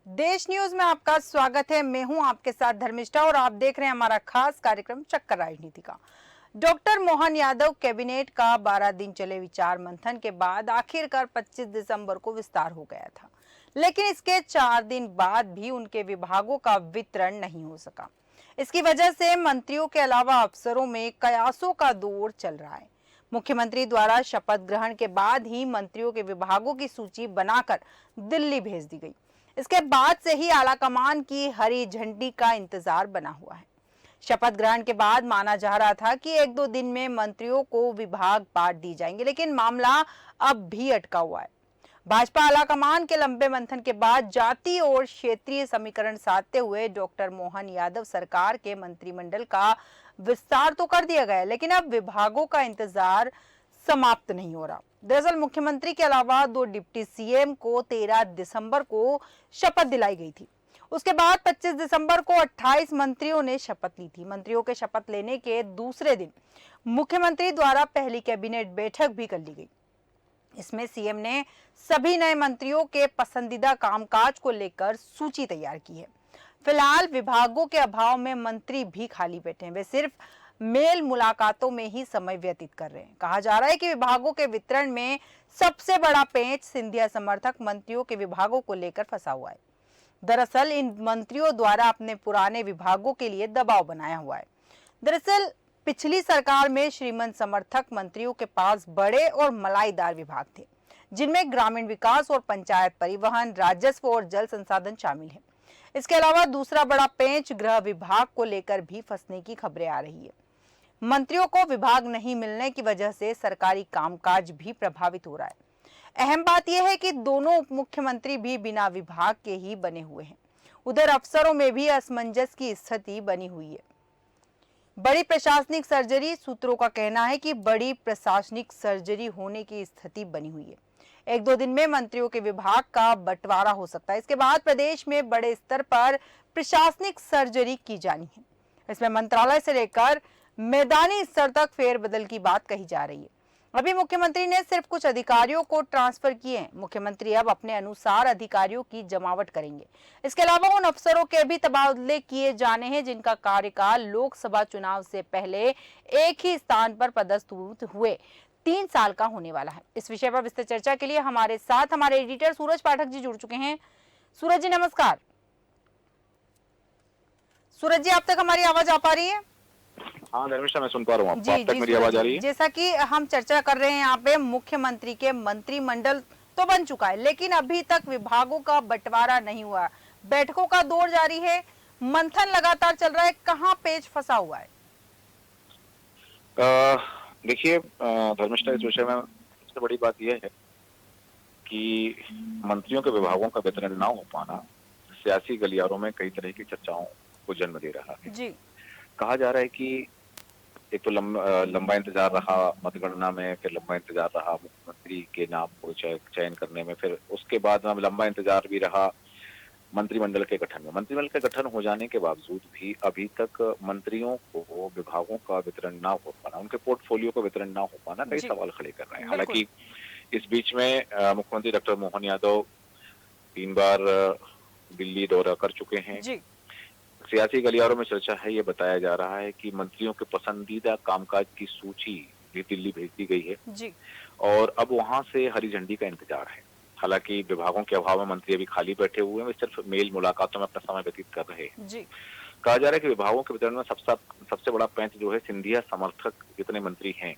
देश न्यूज में आपका स्वागत है। मैं हूं आपके साथ धर्मिष्ठा और आप देख रहे हैं हमारा खास कार्यक्रम चक्कर राजनीति का। डॉक्टर मोहन यादव कैबिनेट का 12 दिन चले विचार मंथन के बाद आखिरकार 25 दिसंबर को विस्तार हो गया था, लेकिन इसके 4 दिन बाद भी उनके विभागों का वितरण नहीं हो सका। इसकी वजह से मंत्रियों के अलावा अफसरों में कयासों का दौर चल रहा है। मुख्यमंत्री द्वारा शपथ ग्रहण के बाद ही मंत्रियों के विभागों की सूची बनाकर दिल्ली भेज दी गई। इसके बाद से ही आलाकमान की हरी झंडी का इंतजार बना हुआ है। शपथ ग्रहण के बाद माना जा रहा था कि 1-2 दिन में मंत्रियों को विभाग बांट दी जाएंगे, लेकिन मामला अब भी अटका हुआ है। भाजपा आलाकमान के लंबे मंथन के बाद जाति और क्षेत्रीय समीकरण साधते हुए डॉक्टर मोहन यादव सरकार के मंत्रिमंडल का विस्तार तो कर दिया गया, लेकिन अब विभागों का इंतजार समाप्त नहीं हो रहा। दरअसल मुख्यमंत्री के अलावा 2 डिप्टी सीएम को 13 दिसंबर को शपथ दिलाई गई थी। उसके बाद 25 दिसंबर को 28 मंत्रियों ने शपथ ली थी। मंत्रियों के शपथ लेने के दूसरे दिन मुख्यमंत्री द्वारा पहली कैबिनेट बैठक भी कर ली गई। इसमें सीएम ने सभी नए मंत्रियों के पसंदीदा कामकाज को लेकर सूची तैयार की है। फिलहाल विभागों के अभाव में मंत्री भी खाली बैठे हैं। वे सिर्फ मेल मुलाकातों में ही समय व्यतीत कर रहे हैं। कहा जा रहा है कि विभागों के वितरण में सबसे बड़ा पेंच सिंधिया समर्थक मंत्रियों के विभागों को लेकर फंसा हुआ है। दरअसल इन मंत्रियों द्वारा अपने पुराने विभागों के लिए दबाव बनाया हुआ है। दरअसल पिछली सरकार में श्रीमंत समर्थक मंत्रियों के पास बड़े और मलाईदार विभाग थे, जिनमें ग्रामीण विकास और पंचायत परिवहन, राजस्व और जल संसाधन शामिल है। इसके अलावा दूसरा बड़ा पेंच गृह विभाग को लेकर भी फंसने की खबरें आ रही है। मंत्रियों को विभाग नहीं मिलने की वजह से सरकारी कामकाज भी प्रभावित हो रहा है। अहम बात यह है कि दोनों उप मुख्यमंत्री भी बिना विभाग के ही बने हुए हैं। उधर अफसरों में भी असमंजस की स्थिति बनी हुई है। बड़ी प्रशासनिक सर्जरी, सूत्रों का कहना है कि बड़ी प्रशासनिक सर्जरी होने की स्थिति बनी हुई है। 1-2 दिन में मंत्रियों के विभाग का बंटवारा हो सकता है। इसके बाद प्रदेश में बड़े स्तर पर प्रशासनिक सर्जरी की जानी है। इसमें मंत्रालय से लेकर मैदानी स्तर तक फेरबदल की बात कही जा रही है। अभी मुख्यमंत्री ने सिर्फ कुछ अधिकारियों को ट्रांसफर किए हैं। मुख्यमंत्री अब अपने अनुसार अधिकारियों की जमावट करेंगे। इसके अलावा उन अफसरों के भी तबादले किए जाने हैं जिनका कार्यकाल लोकसभा चुनाव से पहले एक ही स्थान पर पदस्थ हुए 3 साल का होने वाला है। इस विषय पर विस्तृत चर्चा के लिए हमारे साथ हमारे एडिटर सूरज पाठक जी जुड़ चुके हैं। सूरज जी नमस्कार। सूरज जी, आप तक हमारी आवाज आ पा रही है? हाँ धर्मिष्ठा, मैं सुन पा रहा हूँ। जी आप तक जी मेरी आवाज आ रही है? जैसा कि हम चर्चा कर रहे हैं यहाँ पे, मुख्यमंत्री के मंत्रिमंडल तो बन चुका है, लेकिन अभी तक विभागों का बंटवारा नहीं हुआ। बैठकों का दौर जारी है, मंथन लगातार चल रहा है। कहाँ पेच फंसा हुआ है? देखिए धर्मिष्ठा, इस विषय में सबसे बड़ी बात यह है कि मंत्रियों के विभागों का वितरण ना हो पाना सियासी गलियारों में कई तरह की चर्चाओं को जन्म दे रहा है। जी। कहा जा रहा है कि एक तो लंबा इंतजार रहा मतगणना में, फिर लंबा इंतजार रहा मुख्यमंत्री के नाम को चयन करने में, फिर उसके बाद लंबा इंतजार भी रहा मंत्रिमंडल के गठन में। मंत्रिमंडल के गठन हो जाने के बावजूद भी अभी तक मंत्रियों को विभागों का वितरण ना हो पाना, उनके पोर्टफोलियो का वितरण ना हो पाना कई सवाल खड़े कर रहे हैं। हालांकि इस बीच में मुख्यमंत्री डॉक्टर मोहन यादव 3 बार दिल्ली दौरा कर चुके हैं। सियासी गलियारों में चर्चा है, ये बताया जा रहा है कि मंत्रियों के पसंदीदा कामकाज की सूची भी दिल्ली भेज दी गई है जी। और अब वहां से हरी झंडी का इंतजार है। हालांकि विभागों के अभाव में मंत्री अभी खाली बैठे हुए हैं, वे सिर्फ मेल मुलाकातों में अपना समय व्यतीत कर रहे हैं। कहा जा रहा है कि विभागों के वितरण में सबसे बड़ा पेंच जो है सिंधिया समर्थक जितने मंत्री हैं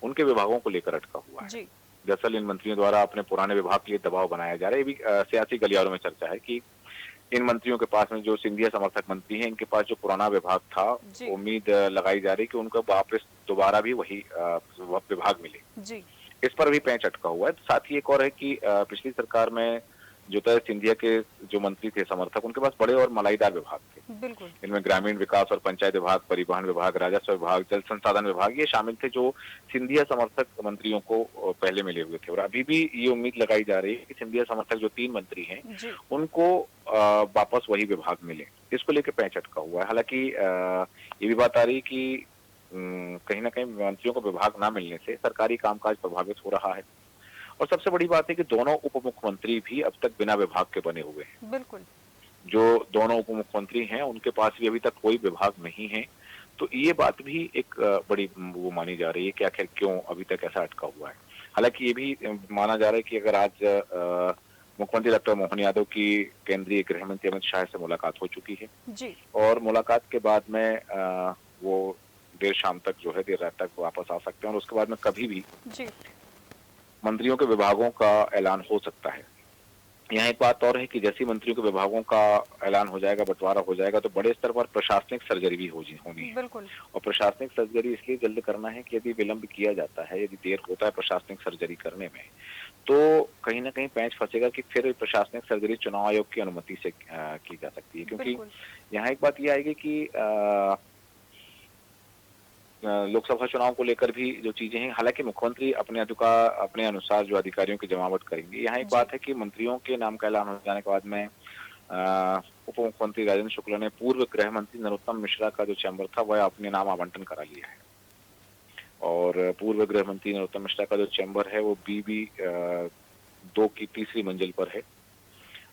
उनके विभागों को लेकर अटका हुआ है। दरअसल इन मंत्रियों द्वारा अपने पुराने विभाग के लिए दबाव बनाया जा रहा है। ये भी सियासी गलियारों में चर्चा है कि इन मंत्रियों के पास में जो सिंधिया समर्थक मंत्री हैं, इनके पास जो पुराना विभाग था, उम्मीद लगाई जा रही कि उनको वापस दोबारा भी वही विभाग मिले। इस पर भी पेंच अटका हुआ है। साथ ही एक और है कि पिछली सरकार में जो था सिंधिया के जो मंत्री थे समर्थक, उनके पास बड़े और मलाईदार विभाग थे। इनमें ग्रामीण विकास और पंचायत विभाग, परिवहन विभाग, राजस्व विभाग, जल संसाधन विभाग ये शामिल थे, जो सिंधिया समर्थक मंत्रियों को पहले मिले हुए थे। और अभी भी ये उम्मीद लगाई जा रही है कि सिंधिया समर्थक जो 3 मंत्री हैं उनको वापस वही विभाग मिले। इसको लेकर पेंच अटका हुआ है। हालांकि ये भी बात आ रही कि कहीं ना कहीं मंत्रियों को विभाग ना मिलने से सरकारी कामकाज प्रभावित हो रहा है और सबसे बड़ी बात है कि दोनों उप मुख्यमंत्री भी अब तक बिना विभाग के बने हुए हैं। बिल्कुल। जो दोनों उप मुख्यमंत्री हैं उनके पास भी अभी तक कोई विभाग नहीं है। तो ये बात भी एक बड़ी वो मानी जा रही है कि आखिर क्यों अभी तक ऐसा अटका हुआ है। हालांकि ये भी माना जा रहा है कि अगर आज मुख्यमंत्री डॉक्टर मोहन यादव की केंद्रीय गृह मंत्री अमित शाह से मुलाकात हो चुकी है जी। और मुलाकात के बाद में वो देर शाम तक जो है देर रात तक वापस आ सकते हैं और उसके बाद में कभी भी जी। मंत्रियों के विभागों का ऐलान हो सकता है। यहाँ एक बात और है कि जैसे ही मंत्रियों के विभागों का ऐलान हो जाएगा, बंटवारा हो जाएगा, तो बड़े स्तर पर प्रशासनिक सर्जरी भी होनी है। बिल्कुल। और प्रशासनिक सर्जरी इसलिए जल्द करना है कि यदि विलंब किया जाता है, यदि देर होता है प्रशासनिक सर्जरी करने में, तो कहीं न कहीं पेंच फंसेगा कि फिर प्रशासनिक सर्जरी चुनाव आयोग की अनुमति से की जा सकती है। क्योंकि यहाँ एक बात ये आएगी कि लोकसभा चुनाव को लेकर भी जो चीजें हैं, हालांकि मुख्यमंत्री अपने अनुसार जो अधिकारियों की जमावट करेंगे। यहाँ एक बात है कि मंत्रियों के नाम का ऐलान हो जाने के बाद में उप मुख्यमंत्री राजेंद्र शुक्ला ने पूर्व गृह मंत्री नरोत्तम मिश्रा का जो चैम्बर था वह अपने नाम आवंटन करा लिया है। और पूर्व गृह मंत्री नरोत्तम मिश्रा का जो चैम्बर है वो BB 2 की तीसरी मंजिल पर है।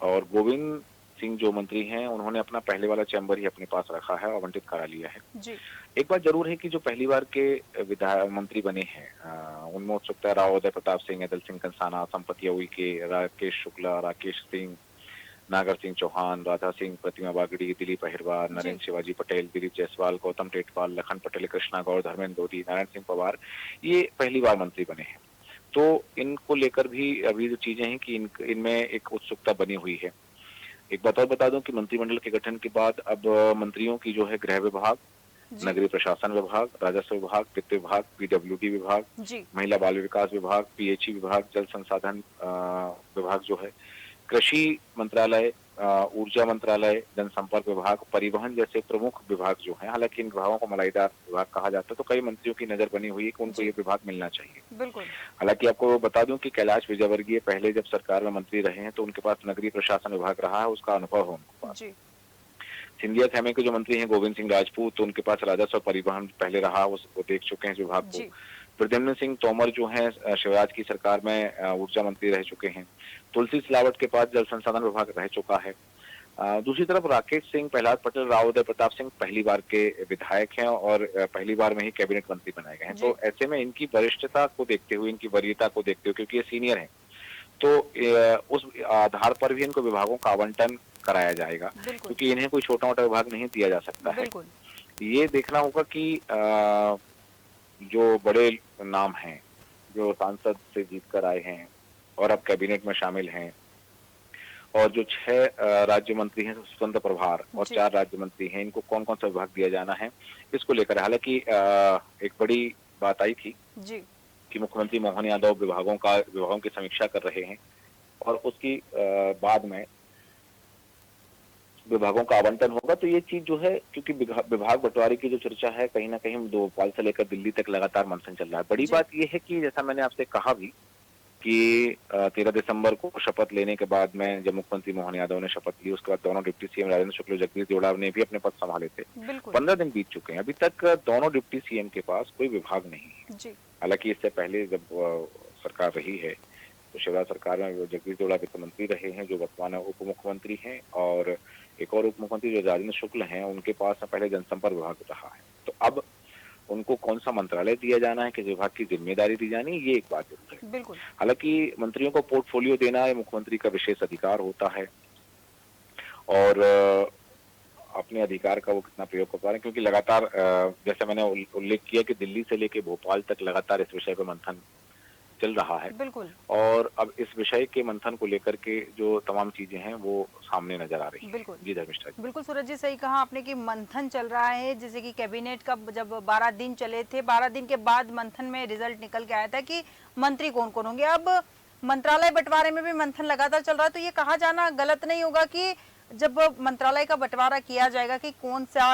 और गोविंद सिंह जो मंत्री हैं उन्होंने अपना पहले वाला चैम्बर ही अपने पास रखा है, आवंटित करा लिया है। जी। एक बात जरूर है कि जो पहली बार के विधायक मंत्री बने हैं उनमें उत्सुकता राव, उदय प्रताप सिंह, दल सिंह कंसाना, संपत उइके, राकेश शुक्ला, राकेश सिंह, नागर सिंह चौहान, राधा सिंह, प्रतिमा बागड़ी, दिलीप अहिरवार, नरेंद्र शिवाजी पटेल, दिलीप जायसवाल, गौतम टेटवाल, लखन पटेल, कृष्णा गौड़, धर्मेंद्र लोधी, नारायण सिंह पवार, ये पहली बार मंत्री बने हैं। तो इनको लेकर भी अभी जो चीजें हैं कि इनमें एक उत्सुकता बनी हुई है। एक बात और बता दूं कि मंत्रिमंडल के गठन के बाद अब मंत्रियों की जो है गृह विभाग, नगरीय प्रशासन विभाग, राजस्व विभाग, वित्त विभाग, PWD विभाग, महिला बाल विकास विभाग, PHE विभाग, जल संसाधन विभाग जो है, कृषि मंत्रालय, ऊर्जा मंत्रालय, जनसंपर्क विभाग, परिवहन जैसे प्रमुख विभाग जो हैं, हालांकि इन विभागों को मलाईदार विभाग कहा जाता है, तो कई मंत्रियों की नजर बनी हुई है कि उनको ये विभाग मिलना चाहिए। बिल्कुल। हालांकि आपको बता दूं कि कैलाश विजयवर्गीय पहले जब सरकार में मंत्री रहे हैं तो उनके पास नगरीय प्रशासन विभाग रहा है, उसका अनुभव है उनके पास। सिंधिया खेमे के जो मंत्री हैं गोविंद सिंह राजपूत, तो उनके पास राजस्व परिवहन पहले रहा, वो देख चुके हैं इस विभाग को। प्रद्युम्न सिंह तोमर जो हैं शिवराज की सरकार में ऊर्जा मंत्री रह चुके हैं। तुलसी सिलावट के पास जल संसाधन विभाग रह चुका है। दूसरी तरफ राकेश सिंह, प्रहलाद पटेल, राव उदय प्रताप सिंह पहली बार के विधायक हैं और पहली बार में ही कैबिनेट मंत्री बनाए गए हैं। तो ऐसे में इनकी वरिष्ठता को देखते हुए, इनकी वरीयता को देखते हुए, क्योंकि ये सीनियर हैं, तो उस आधार पर भी इनको विभागों का आवंटन कराया जाएगा, क्योंकि इन्हें कोई छोटा मोटा विभाग नहीं दिया जा सकता है। ये देखना होगा कि जो बड़े नाम हैं, जो सांसद से जीतकर आए हैं और अब कैबिनेट में शामिल हैं, और जो 6 राज्य मंत्री हैं स्वतंत्र प्रभार और 4 राज्य मंत्री हैं, इनको कौन कौन सा विभाग दिया जाना है, इसको लेकर हालांकि एक बड़ी बात आई थी कि मुख्यमंत्री मोहन यादव विभागों की समीक्षा कर रहे हैं और उसकी बाद में विभागों का आवंटन होगा। तो ये चीज जो है, क्योंकि विभाग बंटवारे की जो चर्चा है कहीं ना कहीं भोपाल से लेकर दिल्ली तक लगातार मंथन चल रहा है। बड़ी बात ये है कि जैसा मैंने आपसे कहा भी कि 13 दिसंबर को शपथ लेने के बाद में जब मुख्यमंत्री मोहन यादव ने शपथ ली, उसके बाद दोनों डिप्टी CM राजेंद्र शुक्ल, जगदीश देवड़ा ने भी अपने पद संभाले थे। 15 दिन बीत चुके हैं, अभी तक दोनों डिप्टी CM के पास कोई विभाग नहीं है। हालांकि इससे पहले जब सरकार रही है तो शिवराज सरकार में जगदीश देवड़ा वित्त मंत्री रहे हैं, जो वर्तमान उप मुख्यमंत्री हैं, और एक और उप मुख्यमंत्री जो राजेंद्र शुक्ल हैं, उनके पास पहले जनसंपर्क विभाग रहा है। तो अब उनको कौन सा मंत्रालय दिया जाना है, किस विभाग की जिम्मेदारी दी जानी है, ये एक बात जरूर है। हालांकि मंत्रियों को पोर्टफोलियो देना मुख्यमंत्री का विशेष अधिकार होता है और अपने अधिकार का वो कितना प्रयोग कर पा रहे हैं, क्योंकि लगातार जैसे मैंने उल्लेख किया कि दिल्ली से लेकर भोपाल तक लगातार इस विषय पर मंथन चल रहा है। और अब इस विषय के मंथन को लेकर के जो तमाम चीजें हैं वो सामने नजर आ रही हैं। जी धर्मिष्ठा जी। बिल्कुल सूरज जी, सही कहा आपने कि मंथन चल रहा है। जैसे कि कैबिनेट का जब 12 दिन चले थे, 12 दिन के बाद मंथन में रिजल्ट निकल के आया था कि मंत्री कौन कौन होंगे। अब मंत्रालय बंटवारे में भी मंथन लगातार चल रहा है, तो ये कहा जाना गलत नहीं होगा कि जब मंत्रालय का बंटवारा किया जाएगा कि कौन सा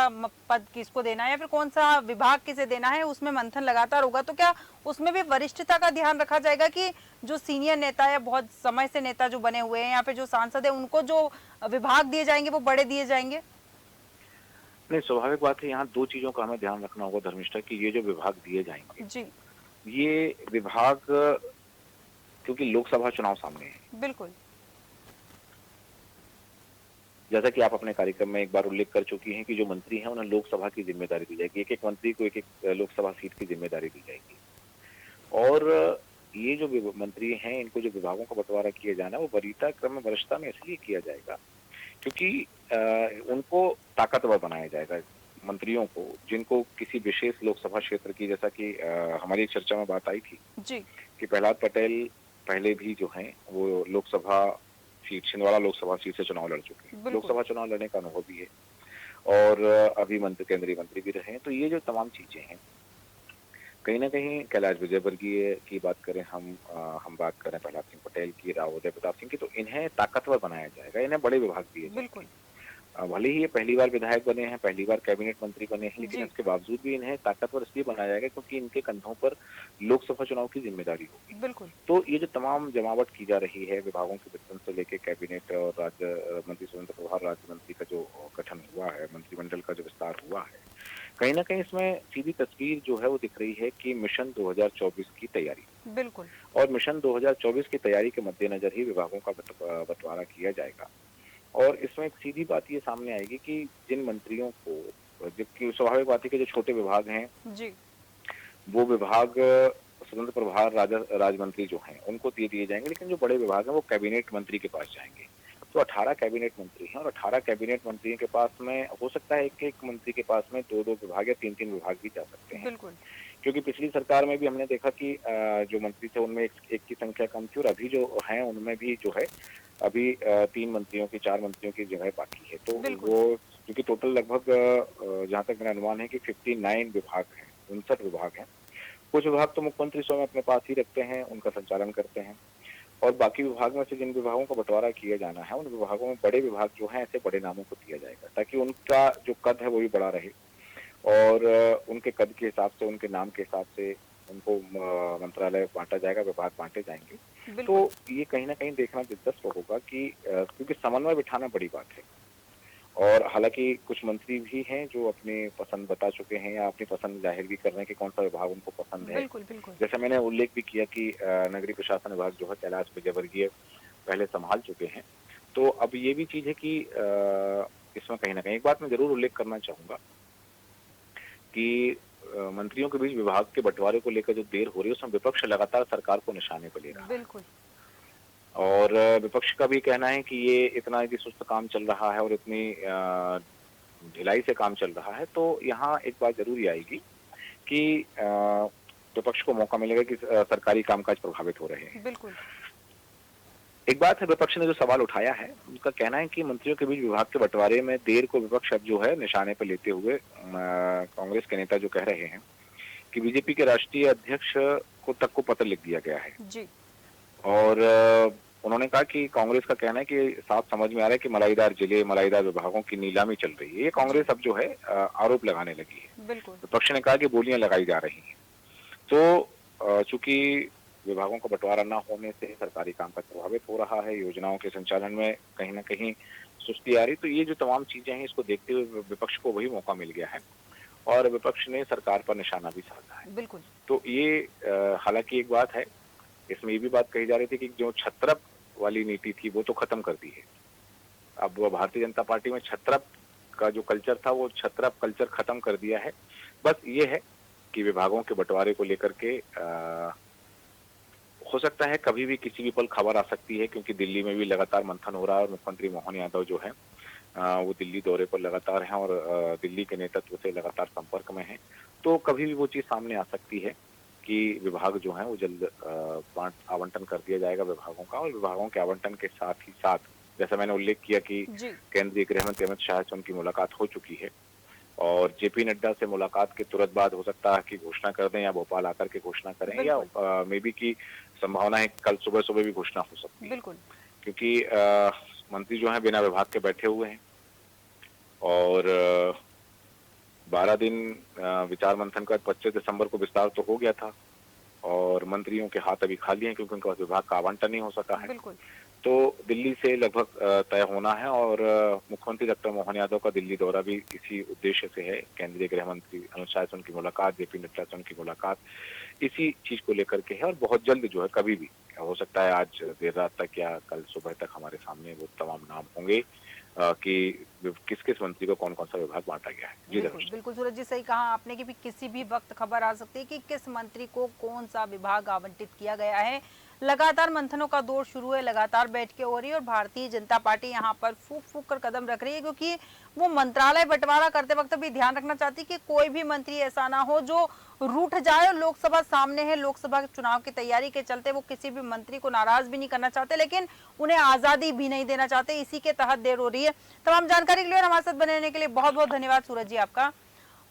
पद किसको देना है या फिर कौन सा विभाग किसे देना है, उसमें मंथन लगातार होगा, तो क्या उसमें भी वरिष्ठता का ध्यान रखा जाएगा कि जो सीनियर नेता या बहुत समय से नेता जो बने हुए हैं या फिर जो सांसद है, उनको जो विभाग दिए जाएंगे वो बड़े दिए जाएंगे? नहीं, स्वाभाविक बात है। यहाँ 2 चीजों का हमें ध्यान रखना होगा धर्मिष्ठा, कि ये जो विभाग दिए जाएंगे, ये विभाग क्योंकि लोकसभा चुनाव सामने है। बिल्कुल। जैसा कि आप अपने कार्यक्रम में एक बार उल्लेख कर चुकी हैं कि जो मंत्री हैं उन्हें लोकसभा की जिम्मेदारी दी जाएगी, एक-एक मंत्री को एक-एक लोकसभा सीट की जिम्मेदारी दी जाएगी। और ये जो मंत्री हैं, इनको जो विभागों का बंटवारा किया जाना है वो वरीयता क्रम में वरिष्ठता में इसलिए किया जाएगा क्योंकि उनको ताकतवर बनाया जाएगा, मंत्रियों को, जिनको किसी विशेष लोकसभा क्षेत्र की, जैसा कि हमारी एक चर्चा में बात आई थी जी। कि प्रहलाद पटेल पहले भी जो हैं वो लोकसभा सीट, छिंदवाड़ा लोकसभा सीट से चुनाव लड़ चुके हैं, लोकसभा चुनाव लड़ने का अनुभव भी है और अभी केंद्रीय मंत्री भी रहे हैं। तो ये जो तमाम चीजें हैं, कहीं न कहीं कैलाश विजयवर्गीय की बात करें हम बात करें प्रहलाद सिंह पटेल की, राव उदय प्रताप सिंह की, तो इन्हें ताकतवर बनाया जाएगा, इन्हें बड़े विभाग दिए जाएंगे। भले ही ये पहली बार विधायक बने हैं, पहली बार कैबिनेट मंत्री बने हैं, लेकिन इसके बावजूद भी इन्हें ताकतवर इसलिए बनाया जाएगा क्योंकि इनके कंधों पर लोकसभा चुनाव की जिम्मेदारी होगी। बिल्कुल। तो ये जो तमाम जमावट की जा रही है विभागों के वितरण से लेकर कैबिनेट और राज्य मंत्री स्वतंत्र प्रभार राज्य मंत्री का जो गठन हुआ है, मंत्रिमंडल का जो विस्तार हुआ है, कहीं न कहीं इसमें सीधी तस्वीर जो है वो दिख रही है कि मिशन 2024 की तैयारी। बिल्कुल। और मिशन 2024 की तैयारी के मद्देनजर ही विभागों का बंटवारा किया जाएगा। और इसमें एक सीधी बात ये सामने आएगी कि जिन मंत्रियों को, जबकि स्वाभाविक बात है कि जो छोटे विभाग हैं जी, वो विभाग स्वतंत्र प्रभार राज्य मंत्री जो हैं उनको दिए जाएंगे, लेकिन जो बड़े विभाग हैं वो कैबिनेट मंत्री के पास जाएंगे। तो 18 कैबिनेट मंत्री हैं और 18 कैबिनेट मंत्रियों के पास में हो सकता है कि एक मंत्री के पास में 2-2 विभाग या 3-3 विभाग भी जा सकते हैं। बिल्कुल। क्योंकि पिछली सरकार में भी हमने देखा कि जो मंत्री थे उनमें एक की संख्या कम थी और अभी जो हैं उनमें भी जो है अभी 3 मंत्रियों की, 4 मंत्रियों की जगह बाकी है। तो वो क्योंकि टोटल लगभग जहाँ तक मेरा अनुमान है कि 59 विभाग हैं, 59 विभाग हैं। कुछ विभाग तो मुख्यमंत्री स्वयं अपने पास ही रखते हैं, उनका संचालन करते हैं और बाकी विभाग में से जिन विभागों का बंटवारा किया जाना है उन विभागों में बड़े विभाग जो हैं ऐसे बड़े नामों को दिया जाएगा ताकि उनका जो कद है वो भी बड़ा रहे और उनके कद के हिसाब से, उनके नाम के हिसाब से उनको मंत्रालय बांटा जाएगा, विभाग बांटे जाएंगे। तो ये कहीं ना कहीं देखना दिलचस्प होगा कि क्योंकि समन्वय बिठाना बड़ी बात है और हालांकि कुछ मंत्री भी हैं जो अपनी पसंद बता चुके हैं या अपनी पसंद जाहिर भी कर रहे हैं कि कौन सा विभाग उनको पसंद है। बिल्कुल, बिल्कुल। जैसा मैंने उल्लेख भी किया कि नगरीय प्रशासन विभाग जो है कैलाश विजयवर्गीय पहले संभाल चुके हैं। तो अब ये भी चीज है कि इसमें कहीं ना कहीं एक बात मैं जरूर उल्लेख करना चाहूंगा कि मंत्रियों के बीच विभाग के बंटवारे को लेकर जो देर हो रही है उसमें विपक्ष लगातार सरकार को निशाने पर ले रहा है। बिल्कुल। और विपक्ष का भी कहना है कि ये इतना यदि सुस्त काम चल रहा है और इतनी ढिलाई से काम चल रहा है तो यहाँ एक बात जरूरी आएगी कि विपक्ष को मौका मिलेगा कि सरकारी कामकाज प्रभावित हो रहे हैं। बिल्कुल। एक बात है, विपक्ष ने जो सवाल उठाया है उनका कहना है कि मंत्रियों के बीच विभाग के बंटवारे में देर को विपक्ष अब जो है निशाने पर लेते हुए कांग्रेस के नेता जो कह रहे हैं कि बीजेपी के राष्ट्रीय अध्यक्ष को पत्र लिख दिया गया है जी। और उन्होंने कहा कि कांग्रेस का कहना है कि साफ समझ में आ रहा है कि मलाईदार जिले, मलाईदार विभागों की नीलामी चल रही है। ये कांग्रेस अब जो है आरोप लगाने लगी है। बिल्कुल। विपक्ष ने कहा कि बोलियां लगाई जा रही हैं। तो चूंकि विभागों का बंटवारा न होने से सरकारी कामकाज प्रभावित हो रहा है, योजनाओं के संचालन में कहीं ना कहीं सुस्ती आ रही, तो ये जो तमाम चीजें हैं इसको देखते हुए विपक्ष को वही मौका मिल गया है और विपक्ष ने सरकार पर निशाना भी साधा है। बिल्कुल। तो ये हालांकि एक बात है, इसमें ये भी बात कही जा रही थी कि जो छत्रप वाली नीति थी वो तो खत्म कर दी है। अब भारतीय जनता पार्टी में छत्रप का जो कल्चर था वो छत्रप कल्चर खत्म कर दिया है। बस ये है कि विभागों के बंटवारे को लेकर के हो सकता है कभी भी किसी भी पल खबर आ सकती है क्योंकि दिल्ली में भी लगातार मंथन हो रहा है और मुख्यमंत्री मोहन यादव जो है वो दिल्ली दौरे पर लगातार हैं और दिल्ली के नेतृत्व से लगातार संपर्क में हैं। तो कभी भी वो चीज सामने आ सकती है कि विभाग जो है वो जल्द आवंटन कर दिया जाएगा विभागों का और विभागों के आवंटन के साथ ही साथ जैसा मैंने उल्लेख किया कि केंद्रीय गृह मंत्री अमित शाह से उनकी मुलाकात हो चुकी है और जेपी नड्डा से मुलाकात के तुरंत बाद हो सकता है कि घोषणा कर दें या भोपाल आकर के घोषणा करें या मे बी की संभावना है कल सुबह सुबह भी घोषणा हो सकती है। बिल्कुल। क्योंकि मंत्री जो है बिना विभाग के बैठे हुए हैं और 12 दिन विचार मंथन का 25 दिसंबर को विस्तार तो हो गया था और मंत्रियों के हाथ अभी खाली हैं क्योंकि उनके पास विभाग का आवंटन नहीं हो सका है। बिल्कुल। तो दिल्ली से लगभग तय होना है और मुख्यमंत्री डॉक्टर मोहन यादव का दिल्ली दौरा भी इसी उद्देश्य से है। केंद्रीय गृह मंत्री अमित शाह से उनकी मुलाकात, जेपी नड्डा से उनकी मुलाकात इसी चीज को लेकर के है और बहुत जल्द जो है कभी भी हो सकता है, आज देर रात तक या कल सुबह तक हमारे सामने वो तमाम नाम होंगे कि किस किस मंत्री को कौन कौन सा विभाग बांटा गया है। जी बिल्कुल बिल्कुल सूरज जी, सही कहा आपने कि भी किसी भी वक्त खबर आ सकती है कि किस मंत्री को कौन सा विभाग आवंटित किया गया है। लगातार मंथनों का दौर शुरू है, लगातार बैठकें हो रही है और भारतीय जनता पार्टी यहाँ पर फूक फूक कर कदम रख रही है, क्योंकि वो मंत्रालय बंटवारा करते वक्त भी ध्यान रखना चाहती है कि कोई भी मंत्री ऐसा ना हो जो रूठ जाए। और लोकसभा सामने है, लोकसभा चुनाव की तैयारी के चलते वो किसी भी मंत्री को नाराज भी नहीं करना चाहते, लेकिन उन्हें आजादी भी नहीं देना चाहते। इसी के तहत देर हो रही है। तमाम जानकारी के लिए और हमारे साथ बने रहने के लिए बहुत बहुत धन्यवाद सूरज जी आपका।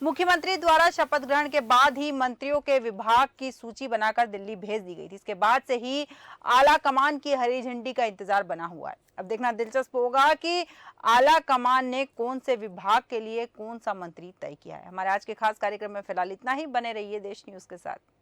मुख्यमंत्री द्वारा शपथ ग्रहण के बाद ही मंत्रियों के विभाग की सूची बनाकर दिल्ली भेज दी गई थी। इसके बाद से ही आला कमान की हरी झंडी का इंतजार बना हुआ है। अब देखना दिलचस्प होगा कि आला कमान ने कौन से विभाग के लिए कौन सा मंत्री तय किया है। हमारे आज के खास कार्यक्रम में फिलहाल इतना ही। बने रहिए देश न्यूज के साथ।